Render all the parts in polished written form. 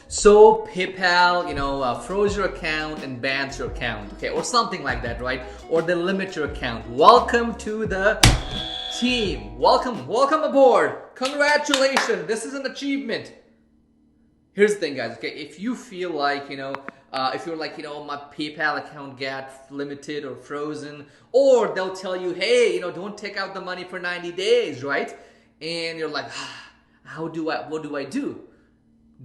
So PayPal, froze your account and bans your account, okay, or something like that, right? Or they limit your account. Welcome to the team. Welcome aboard. Congratulations. This is an achievement. Here's the thing, guys. Okay, if you feel like if you're like my PayPal account got limited or frozen, or they'll tell you, hey, don't take out the money for 90 days, right? And you're like, what do I do?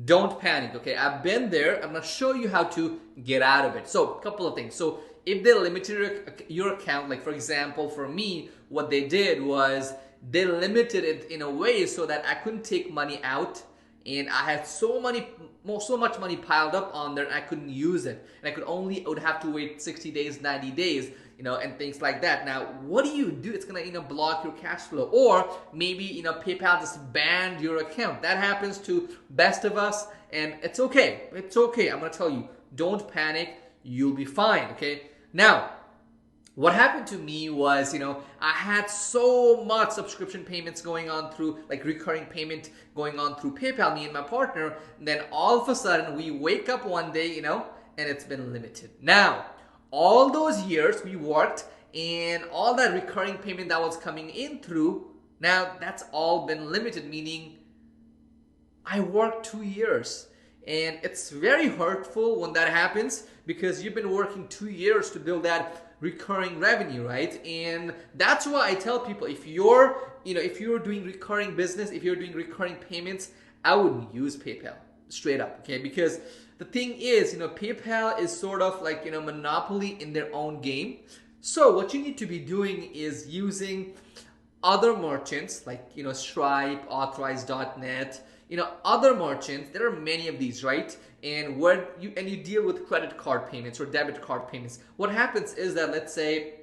Don't panic, okay? I've been there. I'm gonna show you how to get out of it. So, a couple of things. So, if they limited your account, like for example, for me, what they did was they limited it in a way so that I couldn't take money out, and I had so much money piled up on there, and I couldn't use it, and I would have to wait 60 days, 90 days, and things like that. Now, what do? It's gonna, block your cash flow, or maybe, PayPal just banned your account. That happens to best of us, and it's okay. It's okay. I'm gonna tell you, don't panic. You'll be fine. Okay. Now, what happened to me was, I had so much subscription payments going on through, like recurring payment going on through PayPal, me and my partner. And then all of a sudden, we wake up one day, and it's been limited. Now, all those years we worked and all that recurring payment that was coming in through, now that's all been limited, meaning I worked 2 years. And it's very hurtful when that happens because you've been working 2 years to build that recurring revenue, right? And that's why I tell people, if you're doing recurring business, if you're doing recurring payments, I wouldn't use PayPal, straight up, okay? Because the thing is, PayPal is sort of like, monopoly in their own game. So what you need to be doing is using other merchants like, Stripe, Authorize.net, other merchants. There are many of these, right? And you deal with credit card payments or debit card payments. What happens is that, let's say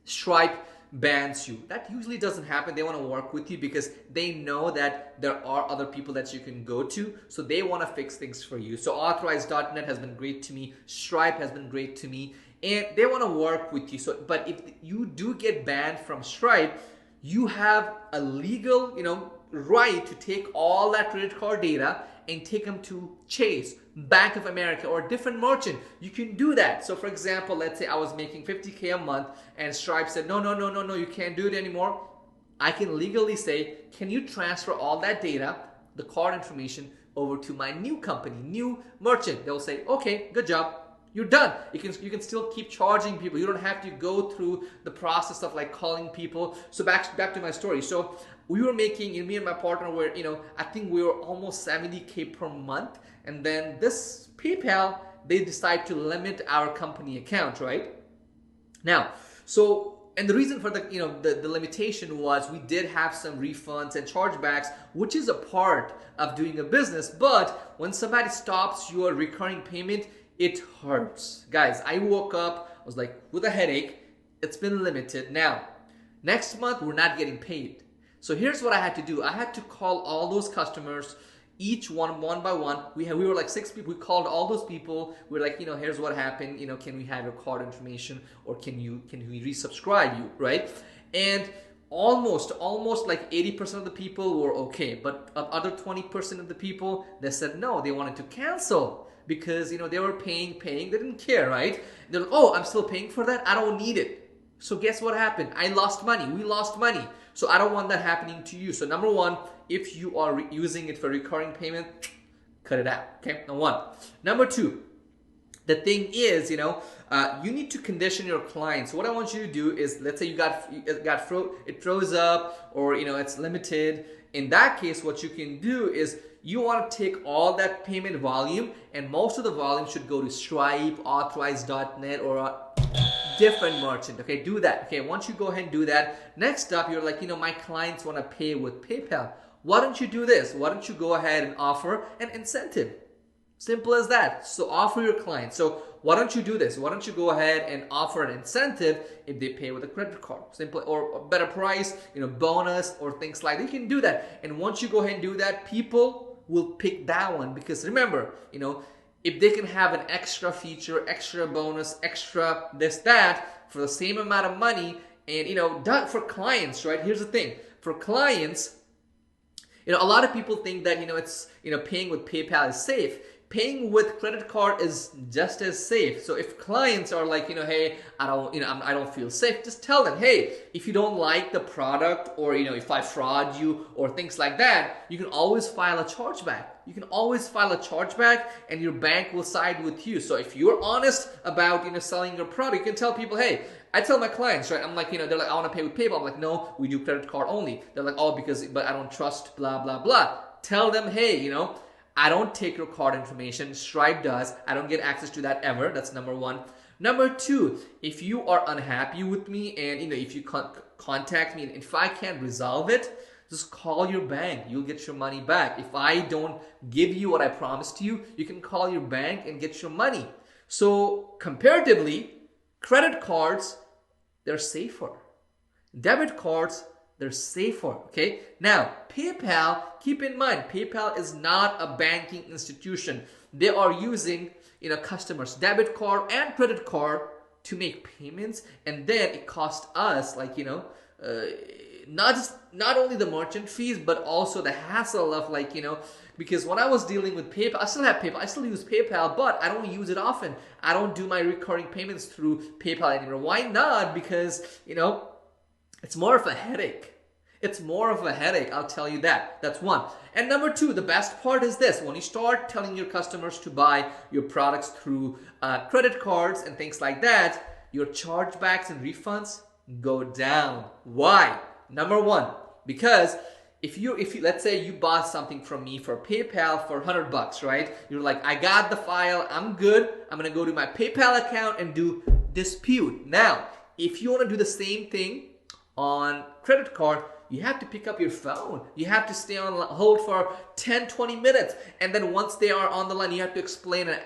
Stripe bans you. That usually doesn't happen. They want to work with you because they know that there are other people that you can go to. So they want to fix things for you. So Authorize.net has been great to me. Stripe has been great to me. And they want to work with you. So, but if you do get banned from Stripe, you have a legal, right to take all that credit card data and take them to Chase, Bank of America, or a different merchant. You can do that. So for example, let's say I was making $50K a month and Stripe said, no, you can't do it anymore. I can legally say, can you transfer all that data, the card information, over to my new company, new merchant? They'll say, okay, good job. You're done. You can still keep charging people. You don't have to go through the process of like calling people. So back to my story. So we were making, me and my partner were, I think we were almost 70K per month. And then this PayPal, they decide to limit our company account, right? Now, and the reason for the limitation was we did have some refunds and chargebacks, which is a part of doing a business. But when somebody stops your recurring payment, it hurts. Guys, I woke up, I was like, with a headache. It's been limited. Now, next month, we're not getting paid. So here's what I had to do. I had to call all those customers, each one by one. We were like 6 people. We called all those people. We're like, here's what happened. Can we have your card information, or can we resubscribe you, right? And almost like 80% of the people were okay, but other 20% of the people, they said no. They wanted to cancel because they were paying. They didn't care, right? They're like, oh, I'm still paying for that. I don't need it. So guess what happened? I lost money. We lost money. So I don't want that happening to you. So number one, if you are using it for recurring payment, cut it out. Okay, number one. Number two, the thing is, you need to condition your clients. So what I want you to do is, let's say it froze up, or it's limited. In that case, what you can do is you want to take all that payment volume, and most of the volume should go to Stripe, Authorize.net, or a different merchant. Okay, do that. Okay, once you go ahead and do that, next up, you're like, my clients want to pay with PayPal. Why don't you do this? Why don't you go ahead and offer an incentive? Simple as that. So offer your clients. So why don't you do this? Why don't you go ahead and offer an incentive if they pay with a credit card? Simple, or a better price, bonus, or things like that. You can do that. And once you go ahead and do that, people will pick that one, because remember, if they can have an extra feature, extra bonus, extra this, that, for the same amount of money, and done for clients, right? Here's the thing. For clients, A lot of people think that, it's, paying with PayPal is safe. Paying with credit card is just as safe. So if clients are like, hey, I don't feel safe, just tell them, hey, if you don't like the product, or, if I fraud you or things like that, you can always file a chargeback. You can always file a chargeback and your bank will side with you. So if you're honest about, selling your product, you can tell people, hey, I tell my clients, right? I'm like, they're like, I want to pay with PayPal. I'm like, no, we do credit card only. They're like, oh, but I don't trust blah, blah, blah. Tell them, hey, I don't take your card information. Stripe does. I don't get access to that ever. That's number one. Number two, if you are unhappy with me and, if you contact me and if I can't resolve it, just call your bank. You'll get your money back. If I don't give you what I promised you, you can call your bank and get your money. So comparatively, credit cards, they're safer. Debit cards, they're safer, okay? Now, PayPal, keep in mind, PayPal is not a banking institution. They are using, customers' debit card and credit card to make payments, and then it costs us, like, not only the merchant fees, but also the hassle of, like, because when I was dealing with PayPal, I still have PayPal, I still use PayPal, but I don't use it often. I don't do my recurring payments through PayPal anymore. Why not? Because, it's more of a headache. It's more of a headache, I'll tell you that. That's one. And number two, the best part is this. When you start telling your customers to buy your products through credit cards and things like that, your chargebacks and refunds go down. Why? Number one, because if you let's say you bought something from me for PayPal for $100, right? You're like, I got the file, I'm good. I'm gonna go to my PayPal account and do dispute. Now, if you wanna do the same thing on credit card, you have to pick up your phone. You have to stay on hold for 10, 20 minutes. And then once they are on the line, you have to explain and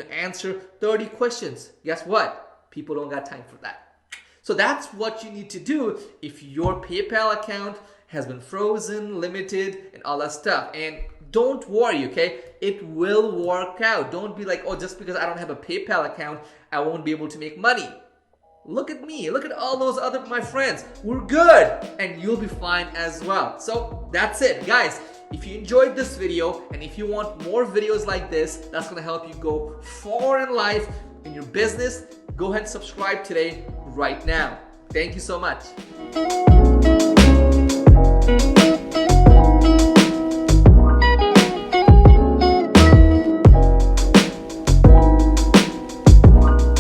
answer 30 questions. Guess what? People don't got time for that. So that's what you need to do if your PayPal account has been frozen, limited, and all that stuff. And don't worry, okay? It will work out. Don't be like, oh, just because I don't have a PayPal account, I won't be able to make money. Look at me, look at all those other my friends. We're good, and you'll be fine as well. So that's it, guys. If you enjoyed this video and if you want more videos like this, that's gonna help you go far in life, in your business, go ahead and subscribe today, right now. Thank you so much.